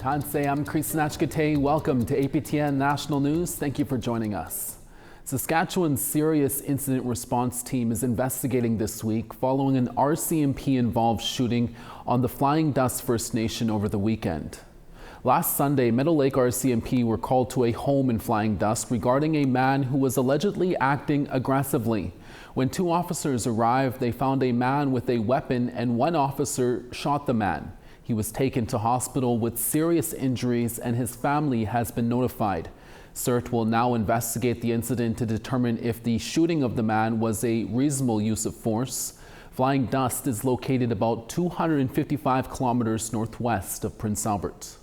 Tansei, I'm Chris Nachkate. Welcome to APTN National News. Thank you for joining us. Saskatchewan's Serious Incident Response Team is investigating this week following an RCMP-involved shooting on the Flying Dust First Nation over the weekend. Last Sunday, Meadow Lake RCMP were called to a home in Flying Dust regarding a man who was allegedly acting aggressively. When two officers arrived, they found a man with a weapon and one officer shot the man. He was taken to hospital with serious injuries and his family has been notified. CERT will now investigate the incident to determine if the shooting of the man was a reasonable use of force. Flying Dust is located about 255 kilometers northwest of Prince Albert.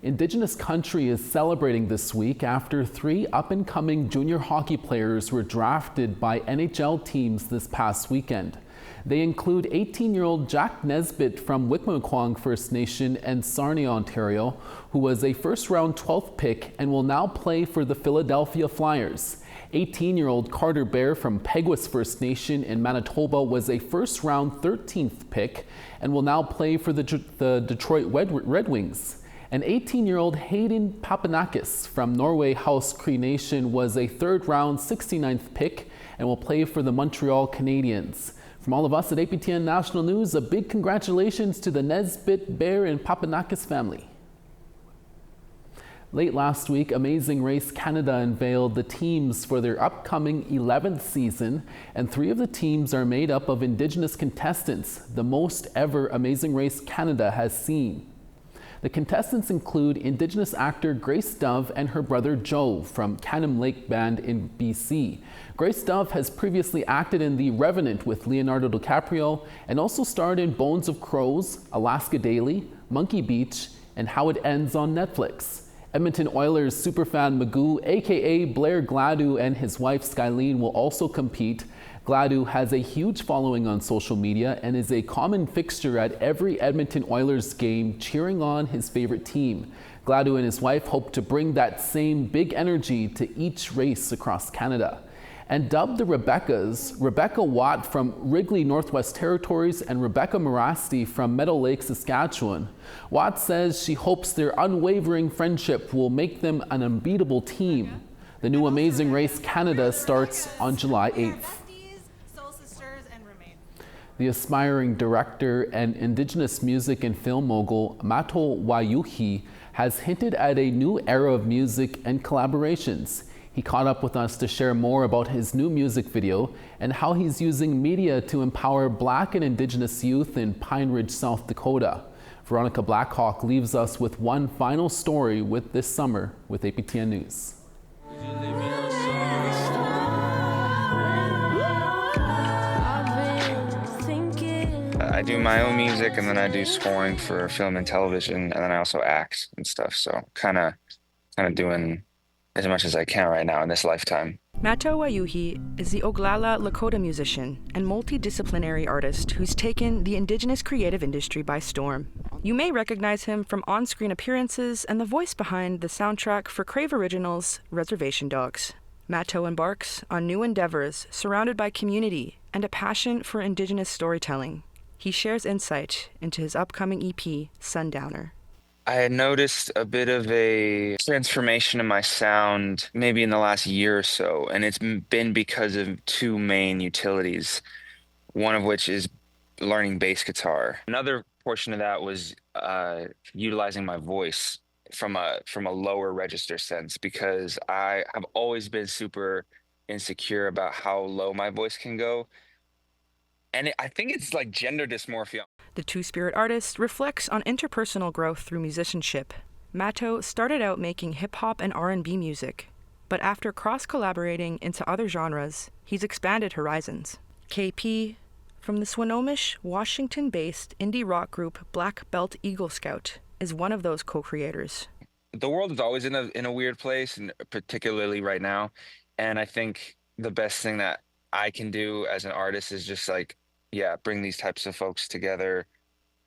Indigenous country is celebrating this week after three up-and-coming junior hockey players were drafted by NHL teams this past weekend. They include 18-year-old Jack Nesbitt from Wicmaquong First Nation and Sarnia, Ontario, who was a first-round 12th pick and will now play for the Philadelphia Flyers. 18-year-old Carter Bear from Peguis First Nation in Manitoba was a first-round 13th pick and will now play for the Detroit Red Wings. And 18-year-old Hayden Papanakis from Norway House Cree Nation was a third-round 69th pick and will play for the Montreal Canadiens. From all of us at APTN National News, a big congratulations to the Nesbitt, Bear, and Papanakis family. Late last week, Amazing Race Canada unveiled the teams for their upcoming 11th season, and three of the teams are made up of Indigenous contestants, the most ever Amazing Race Canada has seen. The contestants include Indigenous actor Grace Dove and her brother Joe from Canham Lake Band in BC. Grace Dove has previously acted in The Revenant with Leonardo DiCaprio and also starred in Bones of Crows, Alaska Daily, Monkey Beach, and How It Ends on Netflix. Edmonton Oilers superfan Magoo, aka Blair Gladue, and his wife Skylene will also compete. Gladue has a huge following on social media and is a common fixture at every Edmonton Oilers game, cheering on his favorite team. Gladue and his wife hope to bring that same big energy to each race across Canada. And dubbed the Rebeccas, Rebecca Watt from Wrigley, Northwest Territories, and Rebecca Morasti from Meadow Lake, Saskatchewan. Watt says she hopes their unwavering friendship will make them an unbeatable team. The new Amazing Race Canada starts on July 8th. The aspiring director and Indigenous music and film mogul Mato Wayuhi has hinted at a new era of music and collaborations. He caught up with us to share more about his new music video and how he's using media to empower Black and Indigenous youth in Pine Ridge, South Dakota. Veronica Blackhawk leaves us with one final story with this summer with APTN News. I do my own music and then I do scoring for film and television, and then I also act and stuff. So kind of doing as much as I can right now in this lifetime. Mato Wayuhi is the Oglala Lakota musician and multidisciplinary artist who's taken the Indigenous creative industry by storm. You may recognize him from on-screen appearances and the voice behind the soundtrack for Crave Originals' Reservation Dogs. Mato embarks on new endeavors surrounded by community and a passion for Indigenous storytelling. He shares insight into his upcoming EP, Sundowner. I had noticed a bit of a transformation in my sound maybe in the last year or so, and it's been because of two main utilities, one of which is learning bass guitar. Another portion of that was utilizing my voice from a lower register sense, because I have always been super insecure about how low my voice can go. And I think it's like gender dysmorphia. The two-spirit artist reflects on interpersonal growth through musicianship. Mato started out making hip-hop and R&B music, but after cross-collaborating into other genres, he's expanded horizons. KP, from the Swinomish, Washington-based indie rock group Black Belt Eagle Scout, is one of those co-creators. The world is always in a weird place, and particularly right now. And I think the best thing that I can do as an artist is just bring these types of folks together,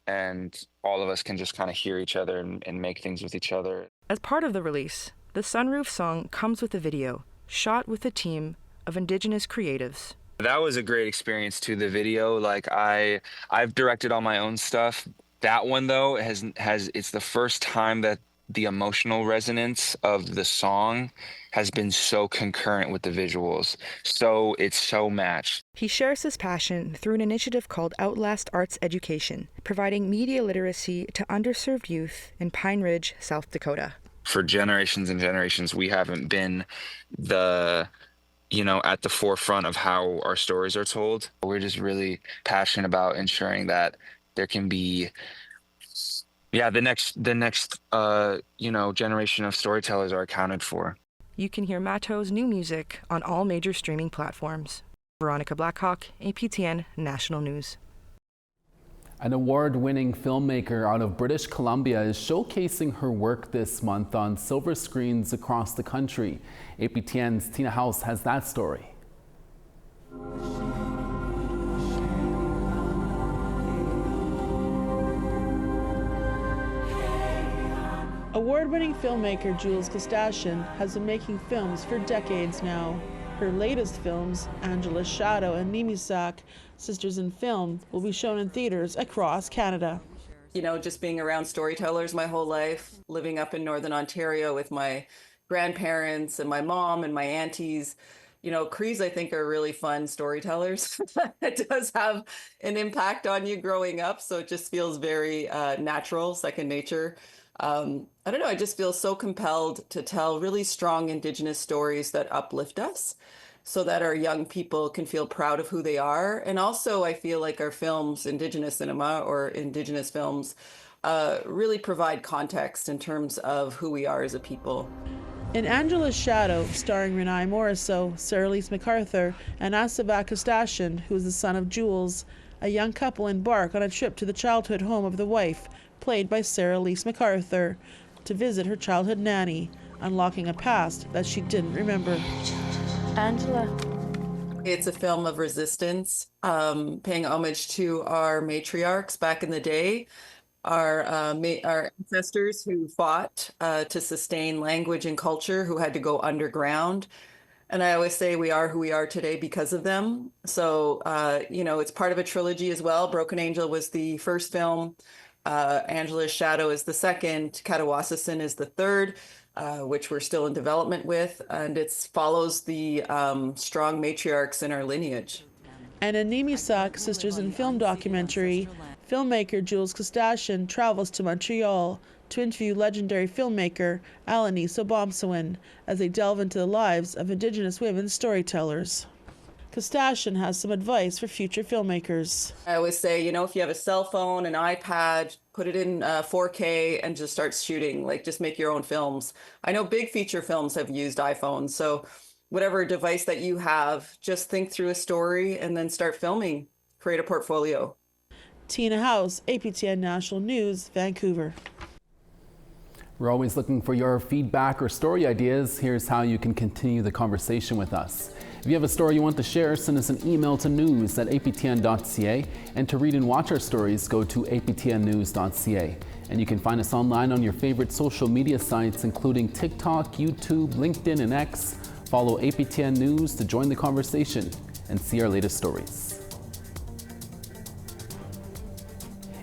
and all of us can just kind of hear each other and make things with each other. As part of the release, the Sunroof song comes with a video shot with a team of Indigenous creatives. That was a great experience too, the video. I've directed all my own stuff That one though has it's the first time that the emotional resonance of the song has been so concurrent with the visuals. So it's so matched. He shares his passion through an initiative called Outlast Arts Education, providing media literacy to underserved youth in Pine Ridge, South Dakota. For generations and generations, we haven't been at the forefront of how our stories are told. We're just really passionate about ensuring that there can be the next generation of storytellers are accounted for. You can hear Mato's new music on all major streaming platforms. Veronica Blackhawk, APTN National News. An award-winning filmmaker out of British Columbia is showcasing her work this month on silver screens across the country. APTN's Tina House has that story. Award-winning filmmaker Jules has been making films for decades now. Her latest films, Angela's Shadow and Nimisak, Sisters in Film, will be shown in theaters across Canada. Just being around storytellers my whole life, living up in Northern Ontario with my grandparents and my mom and my aunties. Crees, I think, are really fun storytellers. It does have an impact on you growing up, so it just feels very natural, second nature. I don't know, I just feel so compelled to tell really strong Indigenous stories that uplift us so that our young people can feel proud of who they are. And also I feel like our films, Indigenous cinema or Indigenous films, really provide context in terms of who we are as a people. In Angela's Shadow, starring Renai Morisseau, Sarah Lise MacArthur, and Asava Kostashian, who is the son of Jules, a young couple embark on a trip to the childhood home of the wife, played by Sarah Lise MacArthur, to visit her childhood nanny, unlocking a past that she didn't remember. Angela. It's a film of resistance, paying homage to our matriarchs back in the day, our ancestors who fought to sustain language and culture, who had to go underground. And I always say we are who we are today because of them. So, it's part of a trilogy as well. Broken Angel was the first film. Angela's Shadow is the second. Katawasasin is the third, which we're still in development with. And it follows the strong matriarchs in our lineage. And in Nimisak, Sisters in Film documentary, filmmaker Jules Kostashian travels to Montreal to interview legendary filmmaker Alanis Obomsawin as they delve into the lives of Indigenous women storytellers. Kostashian has some advice for future filmmakers. I always say, if you have a cell phone, an iPad, put it in 4K and just start shooting, just make your own films. I know big feature films have used iPhones, so whatever device that you have, just think through a story and then start filming, create a portfolio. Tina House, APTN National News, Vancouver. We're always looking for your feedback or story ideas. Here's how you can continue the conversation with us. If you have a story you want to share, send us an email to news@aptn.ca. And to read and watch our stories, go to aptnnews.ca. And you can find us online on your favorite social media sites, including TikTok, YouTube, LinkedIn, and X. Follow APTN News to join the conversation and see our latest stories.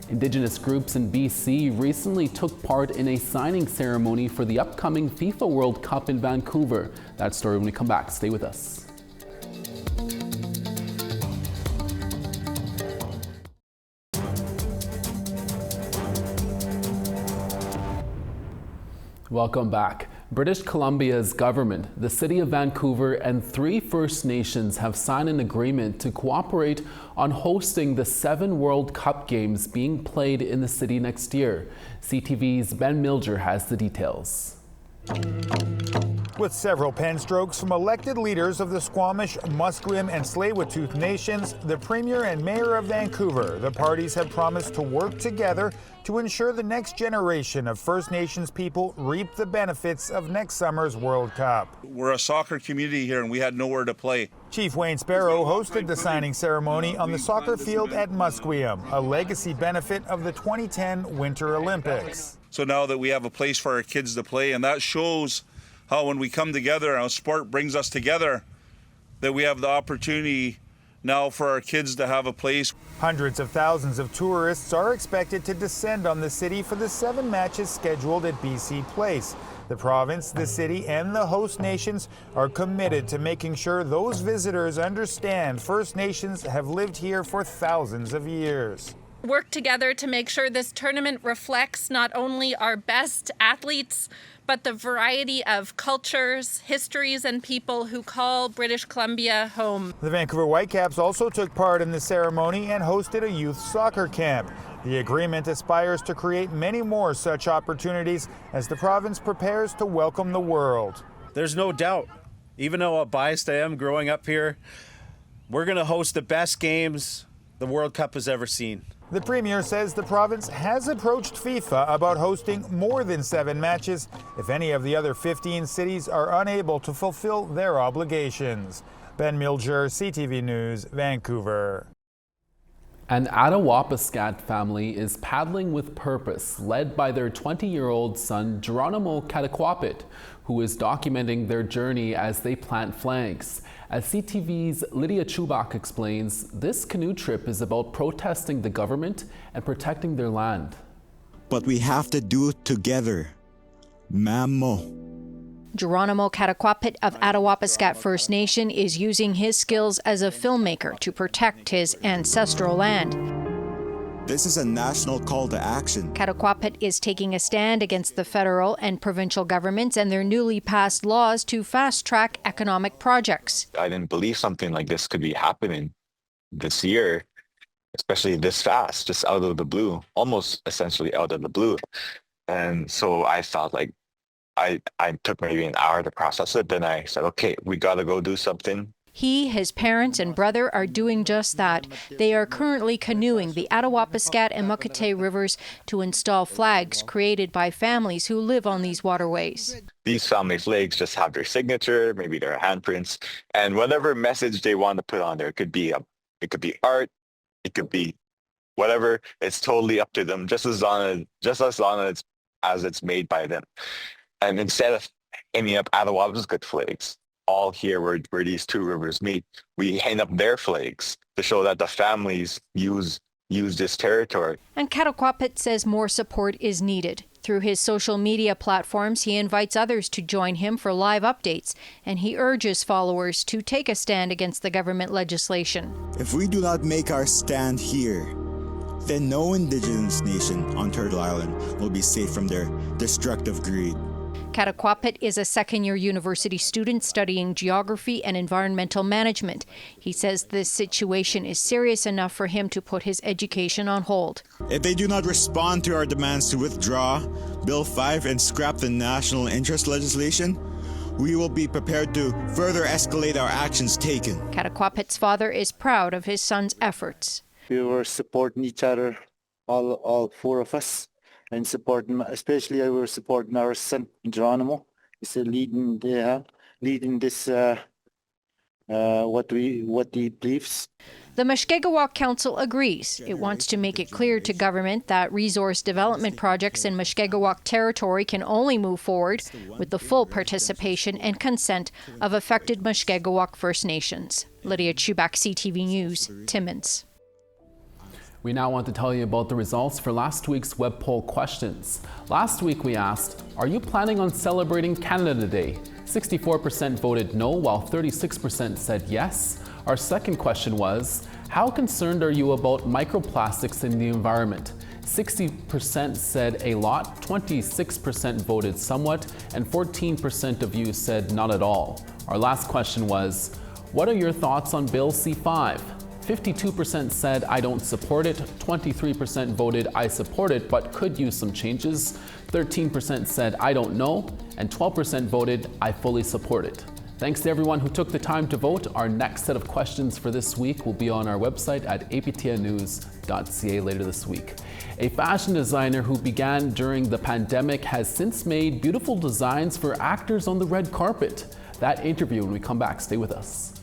Indigenous groups in BC recently took part in a signing ceremony for the upcoming FIFA World Cup in Vancouver. That story when we come back. Stay with us. Welcome back. British Columbia's government, the City of Vancouver, and 3 First Nations have signed an agreement to cooperate on hosting the 7 World Cup games being played in the city next year. CTV's Ben Milger has the details. With several pen strokes from elected leaders of the Squamish, Musqueam, and Tsleil-Waututh nations, the Premier and Mayor of Vancouver, the parties have promised to work together to ensure the next generation of First Nations people reap the benefits of next summer's World Cup. We're a soccer community here and we had nowhere to play. Chief Wayne Sparrow hosted the signing ceremony on the soccer field at Musqueam, a legacy benefit of the 2010 Winter Olympics. So now that we have a place for our kids to play, and that shows how when we come together, how sport brings us together, that we have the opportunity now for our kids to have a place. Hundreds of thousands of tourists are expected to descend on the city for the 7 matches scheduled at BC Place. The province, the city, and the host nations are committed to making sure those visitors understand First Nations have lived here for thousands of years. Work together to make sure this tournament reflects not only our best athletes, but the variety of cultures, histories, and people who call British Columbia home. The Vancouver Whitecaps also took part in the ceremony and hosted a youth soccer camp. The agreement aspires to create many more such opportunities as the province prepares to welcome the world. There's no doubt, even though biased I am growing up here, we're going to host the best games the World Cup has ever seen. The Premier says the province has approached FIFA about hosting more than 7 matches if any of the other 15 cities are unable to fulfill their obligations. Ben Milger, CTV News, Vancouver. An Attawapiskat family is paddling with purpose, led by their 20-year-old son, Geronimo Cataquapit, who is documenting their journey as they plant flags. As CTV's Lydia Chubak explains, this canoe trip is about protesting the government and protecting their land. But we have to do it together. Mamo. Geronimo Cataquapit of Attawapiskat First Nation is using his skills as a filmmaker to protect his ancestral land. This is a national call to action. Cataquapit is taking a stand against the federal and provincial governments and their newly passed laws to fast-track economic projects. I didn't believe something like this could be happening this year, especially this fast, just out of the blue, almost essentially out of the blue. And so I thought, like, I took maybe an hour to process it. Then I said, okay, we got to go do something. He, his parents, and brother are doing just that. They are currently canoeing the Attawapiskat and Mukite rivers to install flags created by families who live on these waterways. These family flags just have their signature, maybe their handprints, and whatever message they want to put on there. It could be art, it could be whatever. It's totally up to them, just as long as it's made by them. And instead of hanging up Attawapiskat flags, all here where these two rivers meet, we hang up their flags to show that the families use this territory. And Cataquapit says more support is needed. Through his social media platforms, he invites others to join him for live updates, and he urges followers to take a stand against the government legislation. If we do not make our stand here, then no Indigenous nation on Turtle Island will be safe from their destructive greed. Cataquapit is a second-year university student studying geography and environmental management. He says this situation is serious enough for him to put his education on hold. If they do not respond to our demands to withdraw Bill 5 and scrap the national interest legislation, we will be prepared to further escalate our actions taken. Cataquapit's father is proud of his son's efforts. We were supporting each other, all 4 of us. And especially I was supporting our son Geronimo. He's leading this what he believes. The Mushkegowuk Council agrees. It wants to make it clear to government that resource development projects in Mushkegowuk territory can only move forward with the full participation and consent of affected Mushkegowuk First Nations. Lydia Chubak, CTV News, Timmins. We now want to tell you about the results for last week's web poll questions. Last week we asked, are you planning on celebrating Canada Day? 64% voted no, while 36% said yes. Our second question was, how concerned are you about microplastics in the environment? 60% said a lot, 26% voted somewhat, and 14% of you said not at all. Our last question was, what are your thoughts on Bill C-5? 52% said I don't support it, 23% voted I support it but could use some changes, 13% said I don't know, and 12% voted I fully support it. Thanks to everyone who took the time to vote. Our next set of questions for this week will be on our website at aptnnews.ca later this week. A fashion designer who began during the pandemic has since made beautiful designs for actors on the red carpet. That interview when we come back. Stay with us.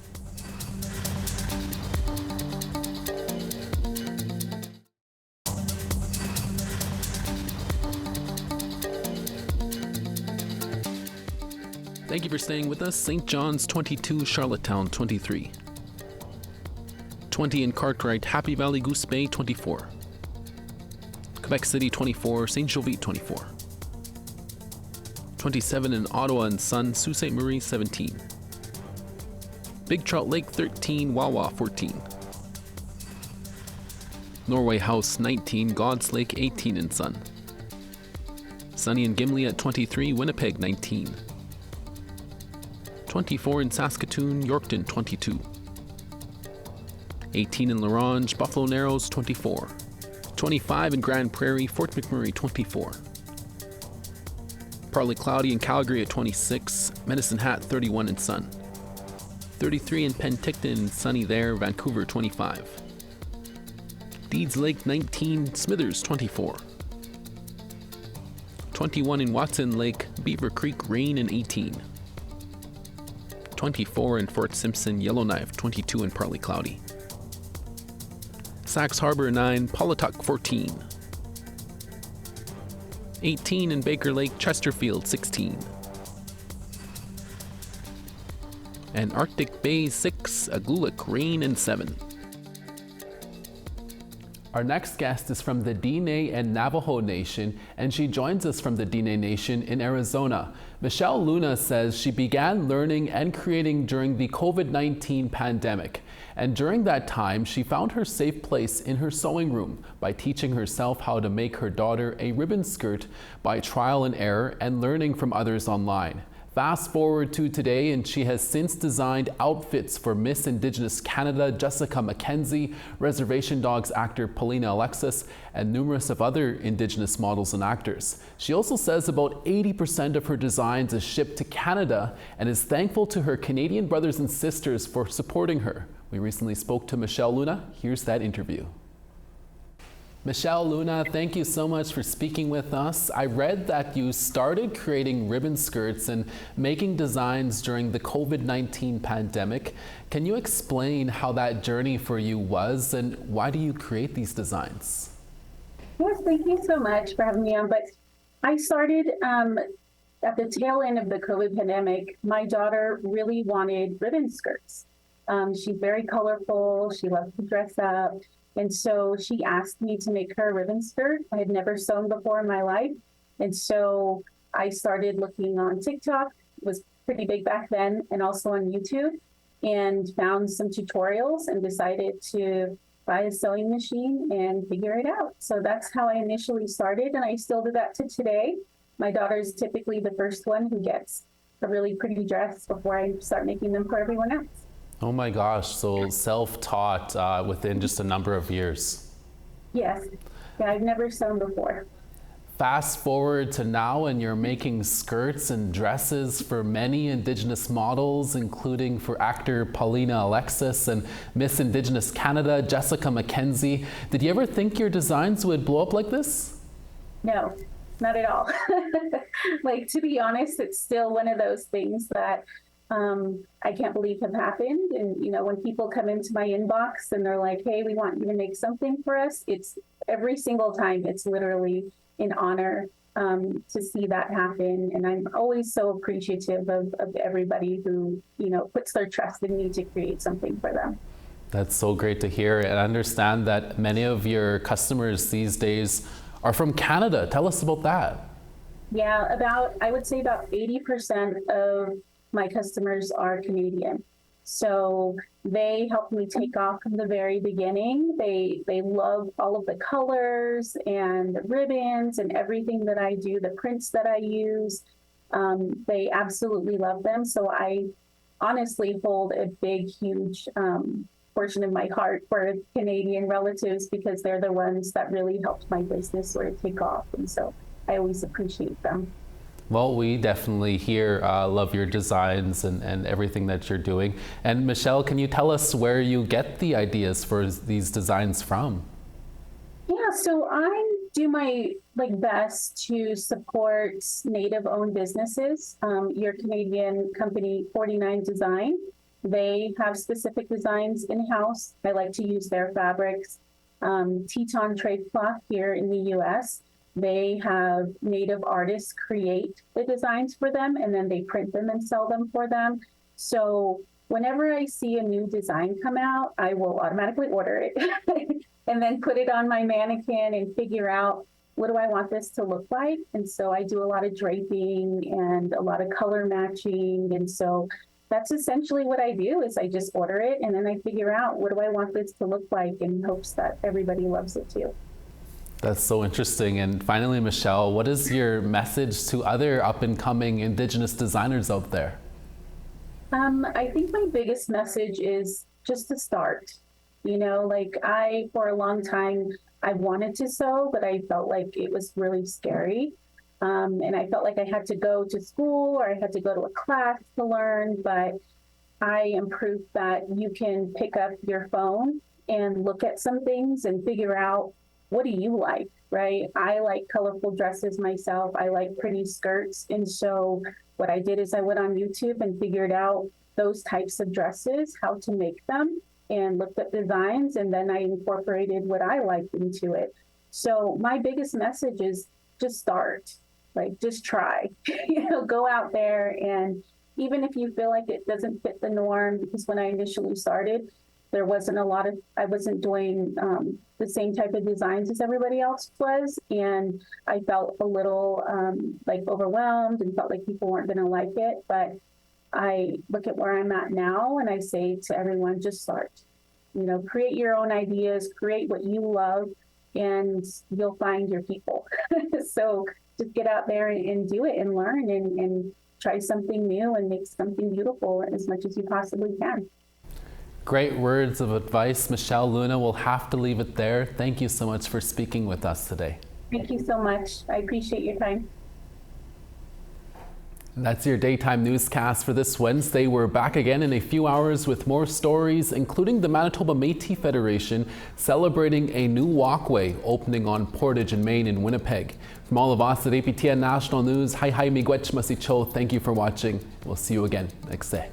Thank you for staying with us. St. John's 22, Charlottetown 23. 20 in Cartwright, Happy Valley, Goose Bay, 24. Quebec City, 24. Saint Jovite, 24. 27 in Ottawa and Sun, Sault Ste. Marie, 17. Big Trout Lake, 13. Wawa, 14. Norway House, 19. God's Lake, 18 in Sun. Sunny and Gimli at 23. Winnipeg, 19. 24 in Saskatoon, Yorkton, 22. 18 in La Ronge, Buffalo Narrows, 24. 25 in Grand Prairie, Fort McMurray, 24. Partly cloudy in Calgary at 26. Medicine Hat, 31 in Sun. 33 in Penticton, sunny there. Vancouver, 25. Deeds Lake, 19. Smithers, 24. 21 in Watson Lake, Beaver Creek, rain, and 18. 24 in Fort Simpson, Yellowknife, 22 and partly cloudy. Sax Harbor, 9. Polituck, 14. 18 in Baker Lake, Chesterfield, 16. And Arctic Bay, 6. Aguluk, rain, and 7. Our next guest is from the Diné and Navajo Nation, and she joins us from the Diné Nation in Arizona. Michelle Luna says she began learning and creating during the COVID-19 pandemic. And during that time, she found her safe place in her sewing room by teaching herself how to make her daughter a ribbon skirt by trial and error and learning from others online. Fast forward to today, and she has since designed outfits for Miss Indigenous Canada Jessica McKenzie, Reservation Dogs actor Paulina Alexis, and numerous of other Indigenous models and actors. She also says about 80% of her designs is shipped to Canada and is thankful to her Canadian brothers and sisters for supporting her. We recently spoke to Michelle Luna. Here's that interview. Michelle Luna, thank you so much for speaking with us. I read that you started creating ribbon skirts and making designs during the COVID-19 pandemic. Can you explain how that journey for you was, and why do you create these designs? Yes, thank you so much for having me on. But I started at the tail end of the COVID pandemic. My daughter really wanted ribbon skirts. She's very colorful. She loves to dress up. And so she asked me to make her a ribbon skirt. I had never sewn before in my life. And so I started looking on TikTok, it was pretty big back then, and also on YouTube, and found some tutorials and decided to buy a sewing machine and figure it out. So that's how I initially started, and I still do that to today. My daughter is typically the first one who gets a really pretty dress before I start making them for everyone else. Oh my gosh, so self-taught within just a number of years. Yes, yeah, I've never sewn before. Fast forward to now, and you're making skirts and dresses for many Indigenous models, including for actor Paulina Alexis and Miss Indigenous Canada Jessica McKenzie. Did you ever think your designs would blow up like this? No, not at all. Like, to be honest, it's still one of those things that I can't believe have happened. And, you know, when people come into my inbox and they're like, hey, we want you to make something for us, it's every single time, it's literally an honor to see that happen. And I'm always so appreciative of everybody who, you know, puts their trust in me to create something for them. That's so great to hear. And I understand that many of your customers these days are from Canada. Tell us about that. Yeah, I would say about 80% of my customers are Canadian. So they helped me take off from the very beginning. They love all of the colors and the ribbons and everything that I do, the prints that I use. They absolutely love them. So I honestly hold a big, huge portion of my heart for Canadian relatives, because they're the ones that really helped my business sort of take off. And so I always appreciate them. Well, we definitely here love your designs and everything that you're doing. And Michelle, can you tell us where you get the ideas for these designs from? Yeah, so I do my best to support Native-owned businesses. Your Canadian company, 49 Design, they have specific designs in-house. I like to use their fabrics. Teton Trade Cloth here in the U.S., they have Native artists create the designs for them, and then they print them and sell them for them. So whenever I see a new design come out, I will automatically order it and then put it on my mannequin and figure out, what do I want this to look like? And so I do a lot of draping and a lot of color matching. And so that's essentially what I do, is I just order it and then I figure out, what do I want this to look like, in hopes that everybody loves it too. That's so interesting. And finally, Michelle, what is your message to other up-and-coming Indigenous designers out there? I think my biggest message is just to start. You know, like, for a long time, I wanted to sew, but I felt like it was really scary. And I felt like I had to go to school, or I had to go to a class to learn, but I am proof that you can pick up your phone and look at some things and figure out, what do you like, right? I like colorful dresses myself. I like pretty skirts. And so what I did is I went on YouTube and figured out those types of dresses, how to make them, and looked at designs, and then I incorporated what I liked into it. So my biggest message is just start, like, just try, you know, go out there. And even if you feel like it doesn't fit the norm, because when I initially started, there wasn't I wasn't doing the same type of designs as everybody else was. And I felt a little like overwhelmed and felt like people weren't going to like it. But I look at where I'm at now and I say to everyone, just start, you know, create your own ideas, create what you love, and you'll find your people. So just get out there and do it and learn and try something new and make something beautiful as much as you possibly can. Great words of advice, Michelle. Luna, we'll have to leave it there. Thank you so much for speaking with us today. Thank you so much. I appreciate your time. That's your daytime newscast for this Wednesday. We're back again in a few hours with more stories, including the Manitoba Métis Federation celebrating a new walkway opening on Portage in Maine in Winnipeg. From all of us at APTN National News, hi miigwech masicho. Thank you for watching. We'll see you again next day.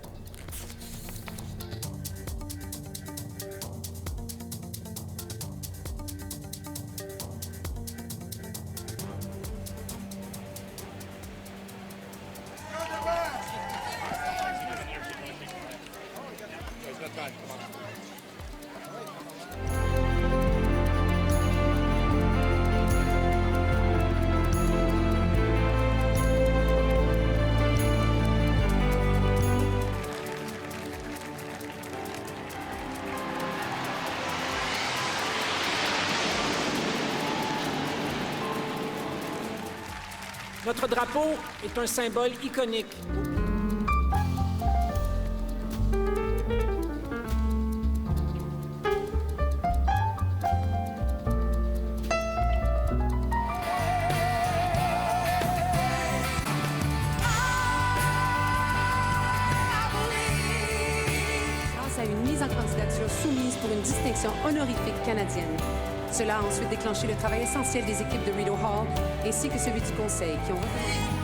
Notre drapeau est un symbole iconique. Grâce à une mise en candidature soumise pour une distinction honorifique canadienne. Cela a ensuite déclenché le travail essentiel des équipes de Rideau Hall ainsi que celui du Conseil qui ont recommandé.